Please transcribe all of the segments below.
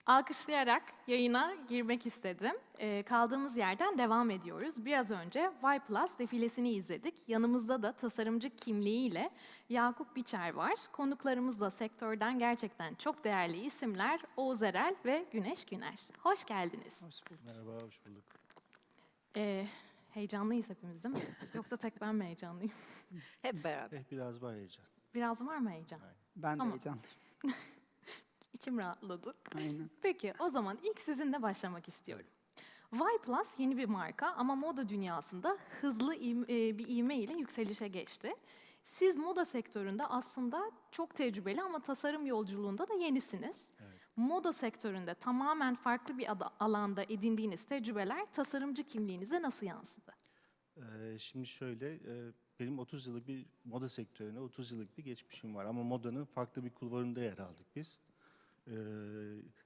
Alkışlayarak yayına girmek istedim. Kaldığımız yerden devam ediyoruz. Biraz önce Y Plus defilesini izledik. Yanımızda da tasarımcı kimliğiyle Yakup Biçer var. Konuklarımız da sektörden gerçekten çok değerli isimler Oğuz Erel ve Güneş Güner. Hoş geldiniz. Hoş bulduk. Merhaba, hoş bulduk. Heyecanlıyız hepimiz değil mi? Yoksa tek ben mi heyecanlıyım? Hep beraber. Biraz var heyecan. Biraz var mı heyecan? Aynen. Ben de Tamam. heyecanlıyım. İçim rahatladı. Aynen. Peki o zaman ilk sizinle başlamak istiyorum. Y Plus yeni bir marka ama moda dünyasında hızlı bir ivme ile yükselişe geçti. Siz moda sektöründe aslında çok tecrübeli ama tasarım yolculuğunda da yenisiniz. Evet. Moda sektöründe tamamen farklı bir alanda edindiğiniz tecrübeler tasarımcı kimliğinize nasıl yansıdı? Şimdi şöyle, benim 30 yıllık bir moda sektörüne 30 yıllık bir geçmişim var. Ama modanın farklı bir kulvarında yer aldık biz.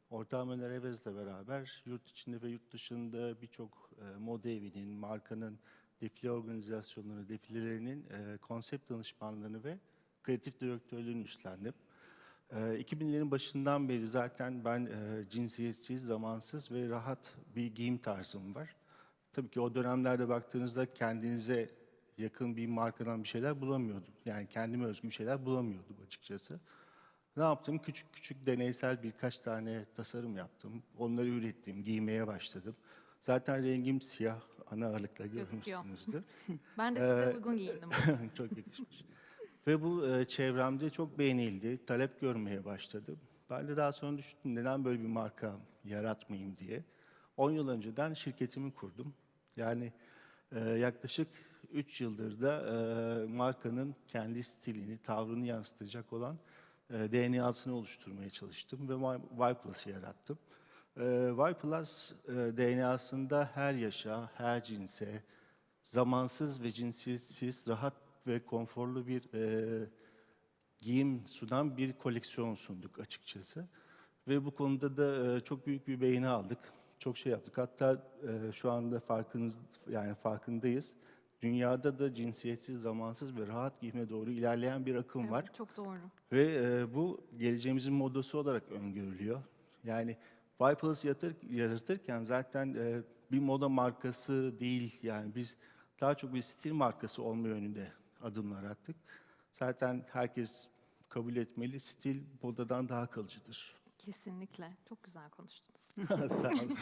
Ortağım Öner Evez'le beraber yurt içinde ve yurt dışında birçok moda evinin, markanın defile organizasyonlarını, defilelerinin konsept danışmanlığını ve kreatif direktörlüğünü üstlendim. 2000'lerin başından beri zaten ben cinsiyetsiz, zamansız ve rahat bir giyim tarzım var. Tabii ki o dönemlerde baktığınızda kendinize yakın bir markadan bir şeyler bulamıyordum. Yani kendime özgü bir şeyler bulamıyordum açıkçası. Ne yaptım? Küçük küçük deneysel birkaç tane tasarım yaptım. Onları ürettim, giymeye başladım. Zaten rengim siyah, ana ağırlıkla Gözüküyor. görmüşsünüzdür. Ben de size uygun giyindim. Çok yakışmış. Ve bu çevremde çok beğenildi, talep görmeye başladım. Ben de daha sonra düşündüm neden böyle bir marka yaratmayayım diye. 10 yıl önceden şirketimi kurdum. Yani yaklaşık 3 yıldır da markanın kendi stilini, tavrını yansıtacak olan DNA'sını oluşturmaya çalıştım ve Y Plus'ı yarattım. Y Plus DNA'sında her yaşa, her cinse, zamansız ve cinsiyetsiz, rahat ve konforlu bir giyim sunan bir koleksiyon sunduk açıkçası. Ve bu konuda da çok büyük bir beğeni aldık. Çok şey yaptık. Hatta şu anda farkındayız. Dünyada da cinsiyetsiz, zamansız ve rahat giyime doğru ilerleyen bir akım Evet, var. çok doğru. Ve bu geleceğimizin modası olarak öngörülüyor. Yani Y Plus yaratırken zaten bir moda markası değil. Yani biz daha çok bir stil markası olma yönünde adımlar attık. Zaten herkes kabul etmeli, stil modadan daha kalıcıdır. Kesinlikle. Çok güzel konuştunuz. Sağ olun.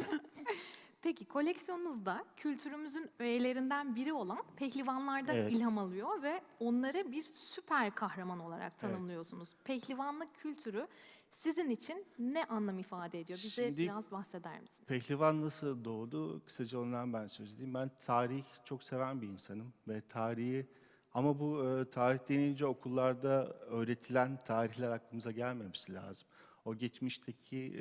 Peki koleksiyonunuzda kültürümüzün öğelerinden biri olan pehlivanlardan Evet. ilham alıyor ve onları bir süper kahraman olarak tanımlıyorsunuz. Pehlivanlık kültürü sizin için ne anlam ifade ediyor? Bize Şimdi- biraz bahseder misiniz? Pehlivan nasıl doğdu? Kısaca ondan ben söz edeyim. Ben tarih çok seven bir insanım ve tarihi ama bu tarih denince okullarda öğretilen tarihler aklımıza gelmemesi lazım. O geçmişteki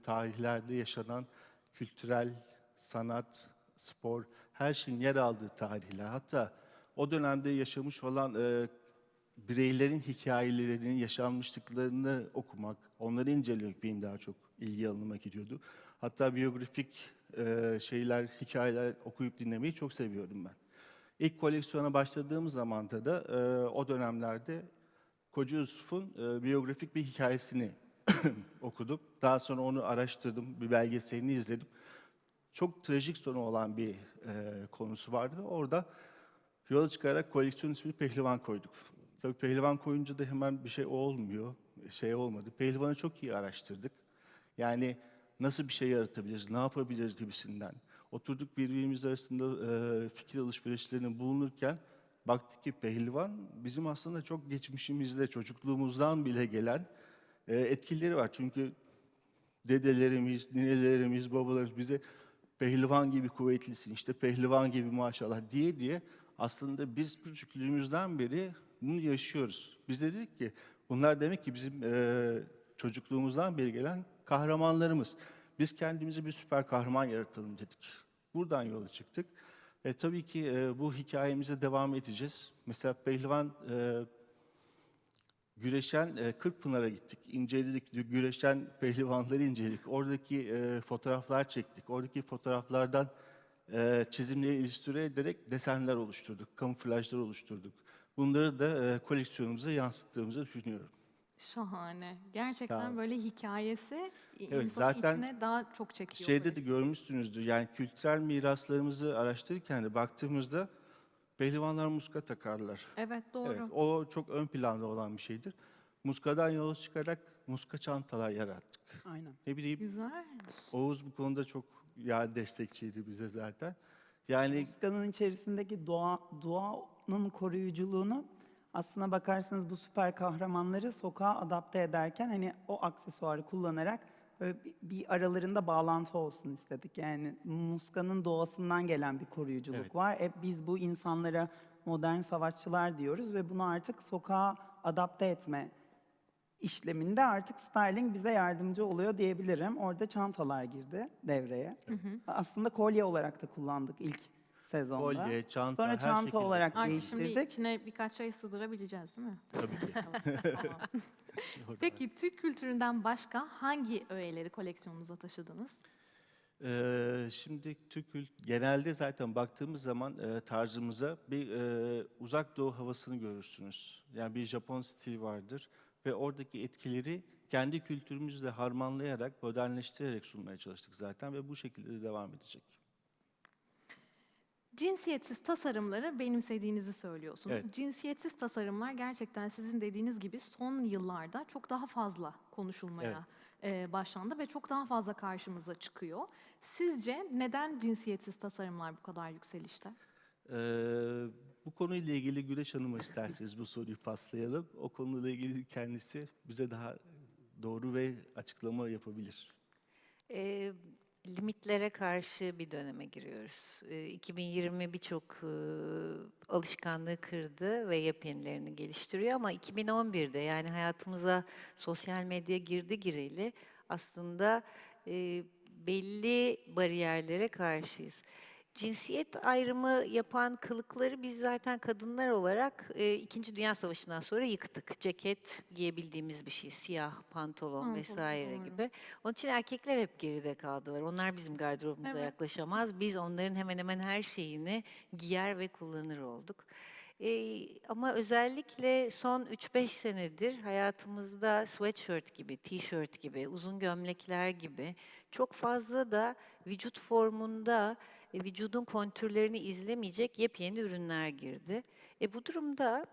tarihlerde yaşanan kültürel, sanat, spor, her şeyin yer aldığı tarihler. Hatta o dönemde yaşamış olan bireylerin hikayelerinin yaşanmışlıklarını okumak, onları incelemek benim daha çok ilgi alanıma gidiyordu. Hatta biyografik hikayeler okuyup dinlemeyi çok seviyorum ben. İlk koleksiyona başladığım zamanda da o dönemlerde Koca Yusuf'un biyografik bir hikayesini okudum. Daha sonra onu araştırdım, bir belgeselini izledim. Çok trajik sonu olan bir konusu vardı ve orada yola çıkarak koleksiyon ismini Pehlivan koyduk. Tabii Pehlivan koyunca da hemen bir şey olmuyor, şey olmadı. Pehlivan'ı çok iyi araştırdık. Yani nasıl bir şey yaratabiliriz, ne yapabiliriz gibisinden. Oturduk birbirimiz arasında fikir alışverişlerinde bulunurken baktık ki Pehlivan bizim aslında çok geçmişimizde, çocukluğumuzdan bile gelen etkileri var. Çünkü dedelerimiz, ninelerimiz, babalarımız bize pehlivan gibi kuvvetlisin, işte pehlivan gibi maşallah diye diye aslında biz küçüklüğümüzden beri bunu yaşıyoruz. Biz de dedik ki bunlar demek ki bizim çocukluğumuzdan beri gelen kahramanlarımız. Biz kendimize bir süper kahraman yaratalım dedik. Buradan yola çıktık. Tabii ki bu hikayemize devam edeceğiz. Mesela pehlivan güreşen Kırkpınar'a gittik, inceledik, güreşen pehlivanları inceledik. Oradaki fotoğraflar çektik. Oradaki fotoğraflardan çizimleri illüstre ederek desenler oluşturduk, kamuflajlar oluşturduk. Bunları da koleksiyonumuza yansıttığımızı düşünüyorum. Şahane. Sağ Gerçekten olun. böyle hikayesi Evet, insanı zaten içine daha çok çekiyor şeyde de koleksiyon. görmüşsünüzdür. Yani kültürel miraslarımızı araştırırken de baktığımızda pehlivanlar muska takarlar. Evet, Evet, doğru. o çok ön planda olan bir şeydir. Muskadan yola çıkarak muska çantalar yarattık. Aynen. Ne bileyim, Güzel. Oğuz bu konuda çok destekçiydi bize zaten. Yani Muskanın içerisindeki doğanın koruyuculuğunu aslına bakarsanız bu süper kahramanları sokağa adapte ederken hani o aksesuarı kullanarak böyle bir aralarında bağlantı olsun istedik. Yani muskanın doğasından gelen bir koruyuculuk evet, var. Biz bu insanlara modern savaşçılar diyoruz ve bunu artık sokağa adapte etme işleminde artık styling bize yardımcı oluyor diyebilirim. Orada çantalar girdi devreye. Aslında kolye olarak da kullandık ilk sezonda. kolye, çanta Sonra her çanta şekilde olarak Artık şimdi değiştirdik. içine birkaç şey sığdırabileceğiz, değil mi? tabii ki. Tamam. Doğru. Peki Türk kültüründen başka hangi öğeleri koleksiyonunuza taşıdınız? Şimdi genelde zaten baktığımız zaman tarzımıza bir uzak doğu havasını görürsünüz. Yani bir Japon stil vardır ve oradaki etkileri kendi kültürümüzle harmanlayarak, modernleştirerek sunmaya çalıştık zaten ve bu şekilde de devam edecek. Cinsiyetsiz tasarımları benimsediğinizi söylüyorsunuz. Evet. Cinsiyetsiz tasarımlar gerçekten sizin dediğiniz gibi son yıllarda çok daha fazla konuşulmaya başlandı ve çok daha fazla karşımıza çıkıyor. Sizce neden cinsiyetsiz tasarımlar bu kadar yükselişte? Bu konuyla ilgili Güneş Hanım'a isterseniz bu soruyu paslayalım. O konuyla ilgili kendisi bize daha doğru ve açıklama yapabilir. Eee, Limitlere karşı bir döneme giriyoruz. 2020 birçok alışkanlığı kırdı ve yepyenilerini geliştiriyor ama 2011'de yani hayatımıza sosyal medya girdi gireli aslında belli bariyerlere karşıyız. Cinsiyet ayrımı yapan kılıkları biz zaten kadınlar olarak İkinci Dünya Savaşı'ndan sonra yıktık. Ceket giyebildiğimiz bir şey, siyah pantolon Pantolon, vesaire doğru. gibi. Onun için erkekler hep geride kaldılar. Onlar bizim gardırobumuza Evet. yaklaşamaz. Biz onların hemen hemen her şeyini giyer ve kullanır olduk. Ama özellikle son 3-5 senedir hayatımızda sweatshirt gibi, t-shirt gibi, uzun gömlekler gibi çok fazla da vücut formunda vücudun kontürlerini izlemeyecek yepyeni ürünler girdi. Bu durumda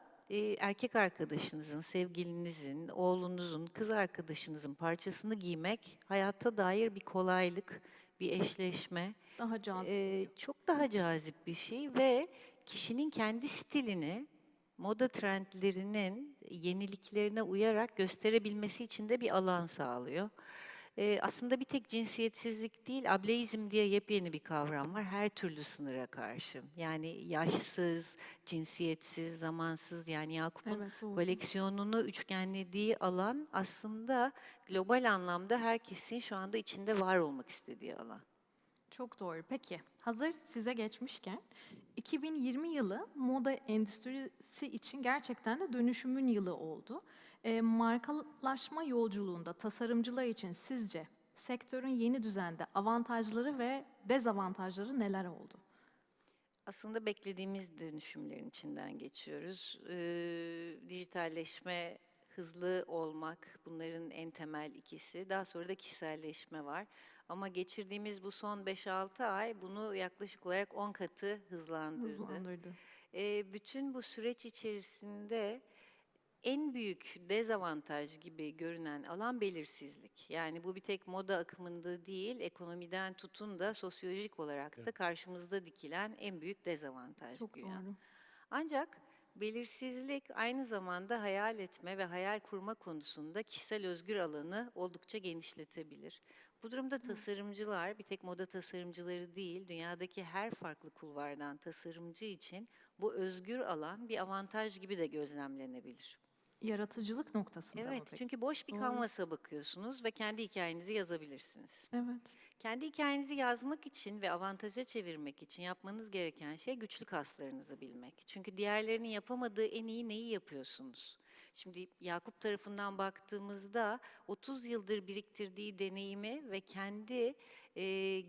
erkek arkadaşınızın, sevgilinizin, oğlunuzun, kız arkadaşınızın parçasını giymek hayata dair bir kolaylık, bir eşleşme. Daha cazip. Çok daha cazip bir şey ve kişinin kendi stilini moda trendlerinin yeniliklerine uyarak gösterebilmesi için de bir alan sağlıyor. Aslında bir tek cinsiyetsizlik değil, ableizm diye yepyeni bir kavram var. Her türlü sınıra karşı. Yani yaşsız, cinsiyetsiz, zamansız yani Yakup'un Evet, doğru. koleksiyonunu üçgenlediği alan aslında global anlamda herkesin şu anda içinde var olmak istediği alan. Çok doğru. Peki, hazır size geçmişken, 2020 yılı moda endüstrisi için gerçekten de dönüşümün yılı oldu. Markalaşma yolculuğunda tasarımcılar için sizce sektörün yeni düzende avantajları ve dezavantajları neler oldu? Aslında beklediğimiz dönüşümlerin içinden geçiyoruz. Dijitalleşme, hızlı olmak bunların en temel ikisi. Daha sonra da kişiselleşme var. Ama geçirdiğimiz bu son 5-6 ay bunu yaklaşık olarak 10 katı hızlandırdı. Hızlandırdı. Bütün bu süreç içerisinde en büyük dezavantaj gibi görünen alan belirsizlik. Yani bu bir tek moda akımında değil, ekonomiden tutun da sosyolojik olarak da karşımızda dikilen en büyük dezavantaj Çok güya. doğru. Ancak belirsizlik aynı zamanda hayal etme ve hayal kurma konusunda kişisel özgür alanı oldukça genişletebilir. Bu durumda tasarımcılar, bir tek moda tasarımcıları değil, dünyadaki her farklı kulvardan tasarımcı için bu özgür alan bir avantaj gibi de gözlemlenebilir. Yaratıcılık noktasında mı Evet, peki? çünkü boş bir Doğru. kanvasa bakıyorsunuz ve kendi hikayenizi yazabilirsiniz. Evet. Kendi hikayenizi yazmak için ve avantaja çevirmek için yapmanız gereken şey güçlü kaslarınızı bilmek. Çünkü diğerlerinin yapamadığı en iyi neyi yapıyorsunuz? Şimdi Yakup tarafından baktığımızda 30 yıldır biriktirdiği deneyimi ve kendi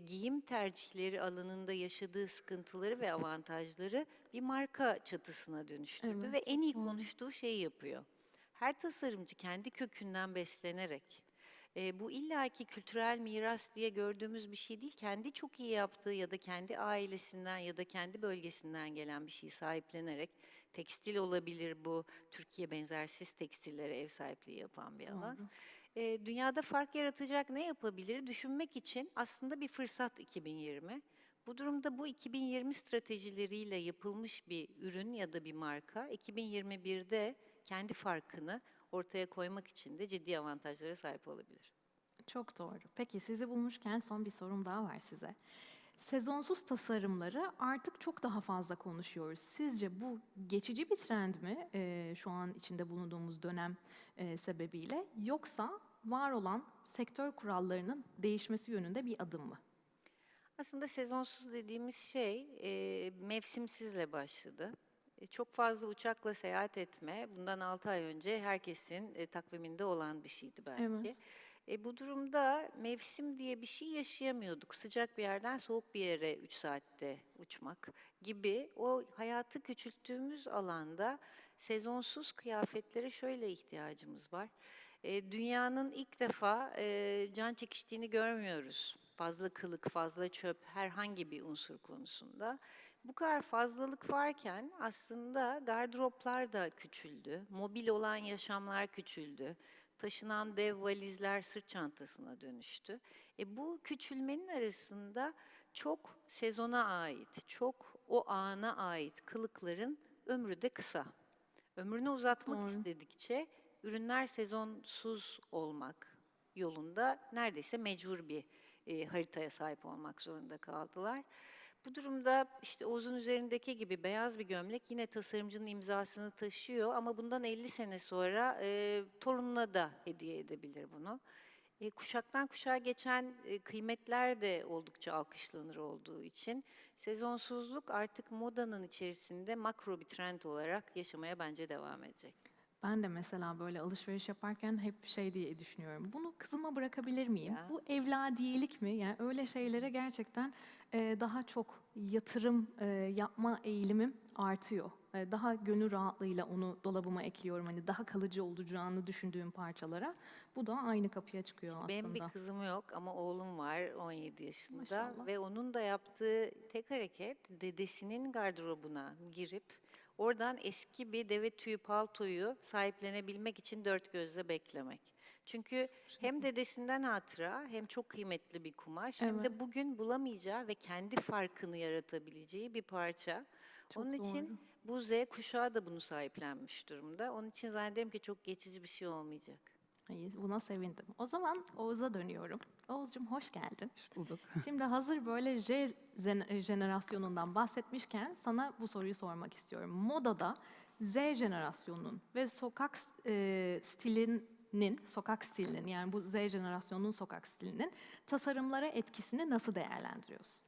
giyim tercihleri alanında yaşadığı sıkıntıları ve avantajları bir marka çatısına dönüştürdü Evet, ve en iyi doğru. konuştuğu şeyi yapıyor. her tasarımcı kendi kökünden beslenerek, bu illaki kültürel miras diye gördüğümüz bir şey değil, kendi çok iyi yaptığı ya da kendi ailesinden ya da kendi bölgesinden gelen bir şeyi sahiplenerek, tekstil olabilir bu, Türkiye benzersiz tekstillere ev sahipliği yapan bir alan. Doğru. Dünyada fark yaratacak ne yapabilir düşünmek için aslında bir fırsat 2020. Bu durumda bu 2020 stratejileriyle yapılmış bir ürün ya da bir marka 2021'de kendi farkını ortaya koymak için de ciddi avantajlara sahip olabilir. Çok doğru. Peki sizi bulmuşken son bir sorum daha var size. Sezonsuz tasarımları artık çok daha fazla konuşuyoruz. Sizce bu geçici bir trend mi şu an içinde bulunduğumuz dönem sebebiyle, yoksa var olan sektör kurallarının değişmesi yönünde bir adım mı? Aslında sezonsuz dediğimiz şey mevsimsizle başladı. Çok fazla uçakla seyahat etme, bundan 6 ay önce herkesin takviminde olan bir şeydi belki. Evet. Bu durumda mevsim diye bir şey yaşayamıyorduk. Sıcak bir yerden soğuk bir yere 3 saatte uçmak gibi o hayatı küçülttüğümüz alanda sezonsuz kıyafetlere şöyle ihtiyacımız var. Dünyanın ilk defa can çekiştiğini görmüyoruz. Fazla kılık, fazla çöp, herhangi bir unsur konusunda. Bu kadar fazlalık varken aslında gardıroplar da küçüldü, mobil olan yaşamlar küçüldü, taşınan dev valizler sırt çantasına dönüştü. Bu küçülmenin arasında çok sezona ait, çok o ana ait kılıkların ömrü de kısa. Ömrünü uzatmak Doğru. istedikçe ürünler sezonsuz olmak yolunda neredeyse mecbur bir haritaya sahip olmak zorunda kaldılar. Bu durumda işte Oğuz'un üzerindeki gibi beyaz bir gömlek yine tasarımcının imzasını taşıyor ama bundan 50 sene sonra torununa da hediye edebilir bunu. Kuşaktan kuşağa geçen kıymetler de oldukça alkışlanır olduğu için sezonsuzluk artık modanın içerisinde makro bir trend olarak yaşamaya bence devam edecek. Ben de mesela böyle alışveriş yaparken hep şey diye düşünüyorum. Bunu kızıma bırakabilir miyim? Ya. Bu evladiyelik mi? Yani öyle şeylere gerçekten daha çok yatırım yapma eğilimim artıyor. Daha gönül rahatlığıyla onu dolabıma ekliyorum. Hani daha kalıcı olacağını düşündüğüm parçalara. Bu da aynı kapıya çıkıyor Benim bir aslında. kızım yok ama oğlum var 17 yaşında Maşallah. ve onun da yaptığı tek hareket dedesinin gardırobuna girip oradan eski bir deve tüyü paltoyu sahiplenebilmek için dört gözle beklemek. Çünkü hem dedesinden hatıra hem çok kıymetli bir kumaş hem Evet. de bugün bulamayacağı ve kendi farkını yaratabileceği bir parça. Çok Onun için doğru. bu Z kuşağı da bunu sahiplenmiş durumda. Onun için zannederim ki çok geçici bir şey olmayacak. İyi, buna sevindim. O zaman Oğuz'a dönüyorum. Oğuz'cum hoş geldin. Hoş bulduk. Şimdi hazır böyle jenerasyonundan bahsetmişken sana bu soruyu sormak istiyorum. Modada Z jenerasyonunun ve sokak stilinin yani bu Z jenerasyonunun sokak stilinin tasarımlara etkisini nasıl değerlendiriyorsun?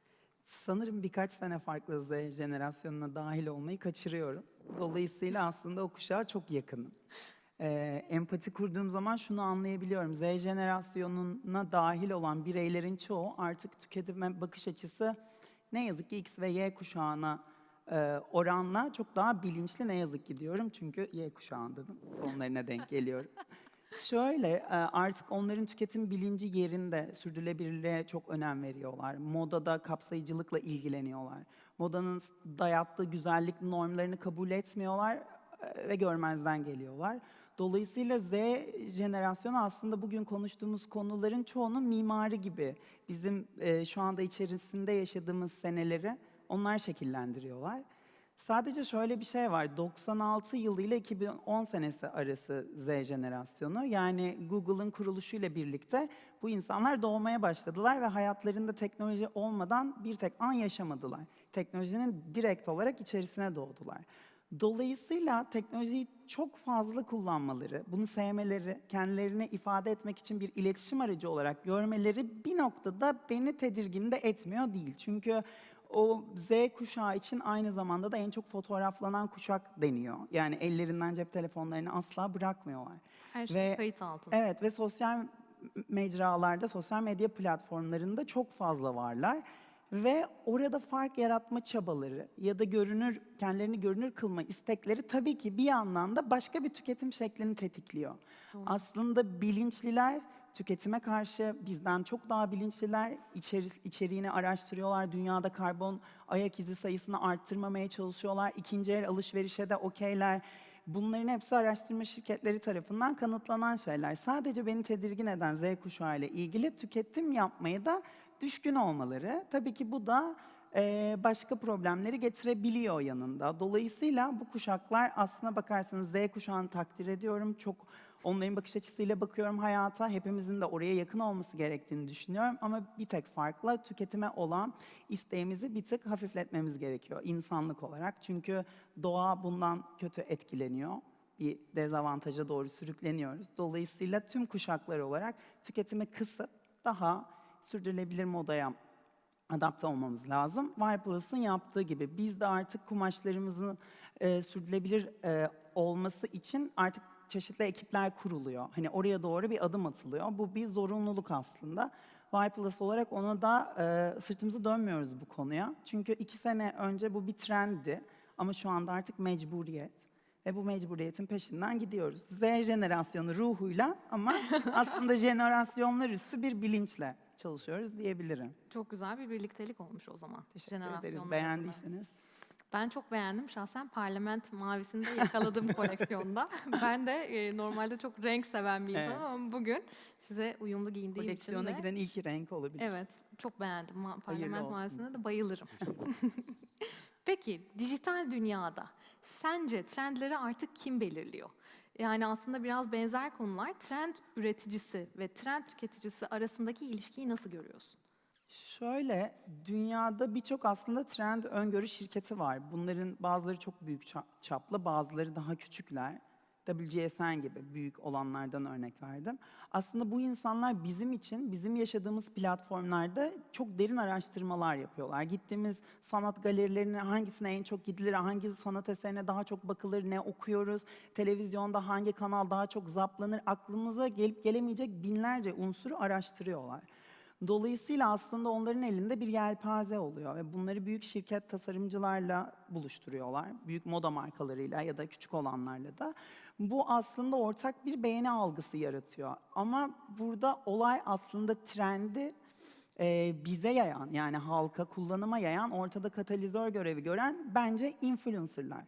Sanırım birkaç sene farklı Z jenerasyonuna dahil olmayı kaçırıyorum. Dolayısıyla aslında o kuşağa çok yakınım. Empati kurduğum zaman şunu anlayabiliyorum. Z jenerasyonuna dahil olan bireylerin çoğu artık tüketime bakış açısı ne yazık ki X ve Y kuşağına oranla çok daha bilinçli, ne yazık ki diyorum. Çünkü Y kuşağındanım. Sonlarına denk geliyorum. Şöyle, artık onların tüketim bilinci yerinde, sürdürülebilirliğe çok önem veriyorlar. Modada kapsayıcılıkla ilgileniyorlar. Modanın dayattığı güzellik normlarını kabul etmiyorlar ve görmezden geliyorlar. Dolayısıyla Z jenerasyonu aslında bugün konuştuğumuz konuların çoğunun mimarı gibi. Bizim şu anda içerisinde yaşadığımız seneleri onlar şekillendiriyorlar. Sadece şöyle bir şey var. 96 yılı ile 2010 senesi arası Z jenerasyonu. Yani Google'ın kuruluşuyla birlikte bu insanlar doğmaya başladılar ve hayatlarında teknoloji olmadan bir tek an yaşamadılar. Teknolojinin direkt olarak içerisine doğdular. Dolayısıyla teknolojiyi çok fazla kullanmaları, bunu sevmeleri, kendilerini ifade etmek için bir iletişim aracı olarak görmeleri bir noktada beni tedirgin de etmiyor değil. Çünkü o Z kuşağı için aynı zamanda da en çok fotoğraflanan kuşak deniyor. Yani ellerinden cep telefonlarını asla bırakmıyorlar. Her şey kayıt altında. Evet ve sosyal mecralarda, sosyal medya platformlarında çok fazla varlar. Ve orada fark yaratma çabaları ya da kendilerini görünür kılma istekleri tabii ki bir yandan da başka bir tüketim şeklini tetikliyor. Aslında bilinçliler tüketime karşı bizden çok daha bilinçliler, içeriğini araştırıyorlar, dünyada karbon ayak izi sayısını arttırmamaya çalışıyorlar, ikinci el alışverişe de okeyler. Bunların hepsi araştırma şirketleri tarafından kanıtlanan şeyler. Sadece beni tedirgin eden Z kuşağı ile ilgili tüketim yapmayı da düşkün olmaları. Tabii ki bu da başka problemleri getirebiliyor yanında. Dolayısıyla bu kuşaklar aslına bakarsanız Z kuşağını takdir ediyorum. Çok onların bakış açısıyla bakıyorum hayata. Hepimizin de oraya yakın olması gerektiğini düşünüyorum. Ama bir tek farkla tüketime olan isteğimizi bir tık hafifletmemiz gerekiyor insanlık olarak. Çünkü doğa bundan kötü etkileniyor. Bir dezavantaja doğru sürükleniyoruz. Dolayısıyla tüm kuşaklar olarak tüketimi kısıp daha sürdürülebilir modaya adapte olmamız lazım. Y+'ın yaptığı gibi biz de artık kumaşlarımızın sürdürülebilir olması için artık çeşitli ekipler kuruluyor. Hani oraya doğru bir adım atılıyor. Bu bir zorunluluk aslında. Y+ olarak ona da sırtımızı dönmüyoruz bu konuya. Çünkü 2 sene önce bu bir trendi ama şu anda artık mecburiyet. Ve bu mecburiyetin peşinden gidiyoruz. Z jenerasyonu ruhuyla ama aslında jenerasyonlar üstü bir bilinçle çalışıyoruz diyebilirim. Çok güzel bir birliktelik olmuş o zaman. Teşekkür ederiz. jenerasyonlar adına. Beğendiyseniz. Ben çok beğendim. Şahsen parlament mavisini de yakaladım koleksiyonda. Ben de normalde çok renk seven bir insanım Evet. ama bugün size uyumlu giyindiğim için Koleksiyona de... giren ilk renk olabilir. Evet, çok beğendim. Parlament olsun. mavisine de bayılırım. Peki, dijital dünyada sence trendleri artık kim belirliyor? Yani aslında biraz benzer konular. Trend üreticisi ve trend tüketicisi arasındaki ilişkiyi nasıl görüyorsun? Şöyle, dünyada birçok aslında trend öngörü şirketi var. Bunların bazıları çok büyük çaplı, bazıları daha küçükler. WGSN gibi büyük olanlardan örnek verdim. Aslında bu insanlar bizim için, bizim yaşadığımız platformlarda çok derin araştırmalar yapıyorlar. Gittiğimiz sanat galerilerine hangisine en çok gidilir, hangi sanat eserine daha çok bakılır, ne okuyoruz, televizyonda hangi kanal daha çok zaplanır, aklımıza gelip gelemeyecek binlerce unsuru araştırıyorlar. Dolayısıyla aslında onların elinde bir yelpaze oluyor ve bunları büyük şirket tasarımcılarla buluşturuyorlar. Büyük moda markalarıyla ya da küçük olanlarla da. Bu aslında ortak bir beğeni algısı yaratıyor. Ama burada olay aslında trendi bize yayan, yani halka, kullanıma yayan, ortada katalizör görevi gören bence influencerlar.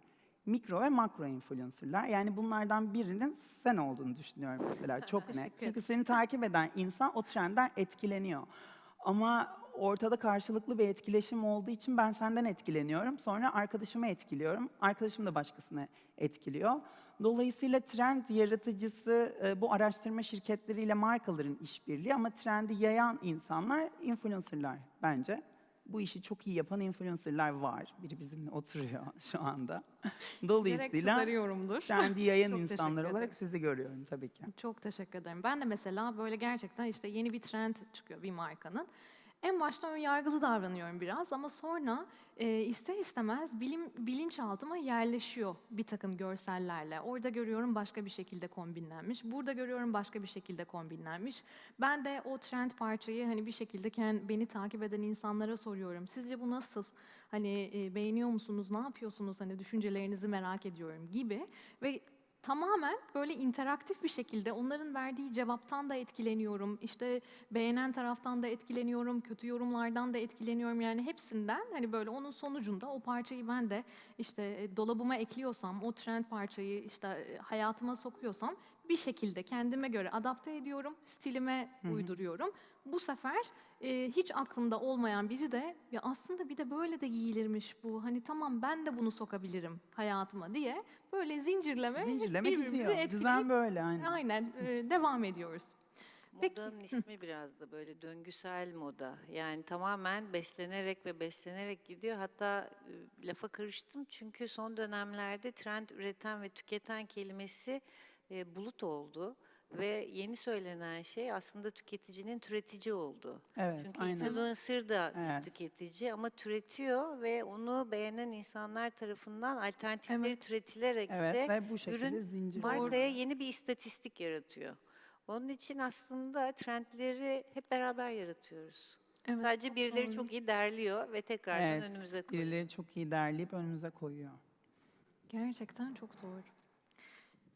Mikro ve makro influencerlar. Yani bunlardan birinin sen olduğunu düşünüyorum mesela, çok net. Teşekkür Çünkü ederim. seni takip eden insan o trendden etkileniyor. Ama ortada karşılıklı bir etkileşim olduğu için ben senden etkileniyorum. Sonra arkadaşımı etkiliyorum. Arkadaşım da başkasını etkiliyor. Dolayısıyla trend yaratıcısı bu araştırma şirketleriyle markaların işbirliği ama trendi yayan insanlar influencerlar bence. Bu işi çok iyi yapan influencerlar var. Biri bizimle oturuyor şu anda. Direkt Dolayısıyla kızarıyorumdur. trendi yayan Çok insanlar teşekkür olarak ederim. sizi görüyorum tabii ki. Çok teşekkür ederim. Ben de mesela böyle gerçekten işte yeni bir trend çıkıyor bir markanın. En başta ön yargılı davranıyorum biraz ama sonra ister istemez bilinçaltıma yerleşiyor bir takım görsellerle. Orada görüyorum başka bir şekilde kombinlenmiş, burada görüyorum başka bir şekilde kombinlenmiş. Ben de o trend parçayı hani bir şekilde beni takip eden insanlara soruyorum. Sizce bu nasıl? Hani beğeniyor musunuz? Ne yapıyorsunuz? Hani düşüncelerinizi merak ediyorum gibi ve tamamen böyle interaktif bir şekilde onların verdiği cevaptan da etkileniyorum. İşte beğenen taraftan da etkileniyorum, kötü yorumlardan da etkileniyorum. Yani hepsinden hani böyle onun sonucunda o parçayı ben de işte dolabıma ekliyorsam, o trend parçayı işte hayatıma sokuyorsam bir şekilde kendime göre adapte ediyorum, stilime uyduruyorum. Bu sefer hiç aklımda olmayan biri de ya aslında bir de böyle de giyilirmiş bu. Hani tamam ben de bunu sokabilirim hayatıma diye böyle zincirleme Zincirleme birbirimizi gidiyor. etkileyip Düzen böyle aynen. aynen devam ediyoruz. Peki. Modanın ismi biraz da böyle döngüsel moda. Yani tamamen beslenerek ve beslenerek gidiyor. Hatta lafa karıştım çünkü son dönemlerde trend üreten ve tüketen kelimesi bulut oldu. Ve yeni söylenen şey aslında tüketicinin türetici oldu. Evet, Çünkü aynen. influencer da Evet. tüketici ama türetiyor ve onu beğenen insanlar tarafından alternatifleri Evet. türetilerek Evet de ve bu şekilde ürün zincir. markaya yeni bir istatistik yaratıyor. Onun için aslında trendleri hep beraber yaratıyoruz. Evet, Sadece birileri doğru. çok iyi derliyor ve tekrardan Evet, önümüze koyuyor. birileri çok iyi derleyip önümüze koyuyor. Gerçekten çok doğru.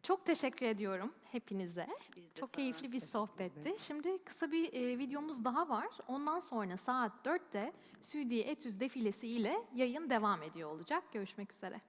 Çok teşekkür ediyorum hepinize. Biz de Çok sağ keyifli bir Teşekkür sohbetti. ederim. Şimdi kısa bir videomuz daha var. Ondan sonra saat 4'te Südi Etüz defilesi ile yayın devam ediyor olacak. Görüşmek üzere.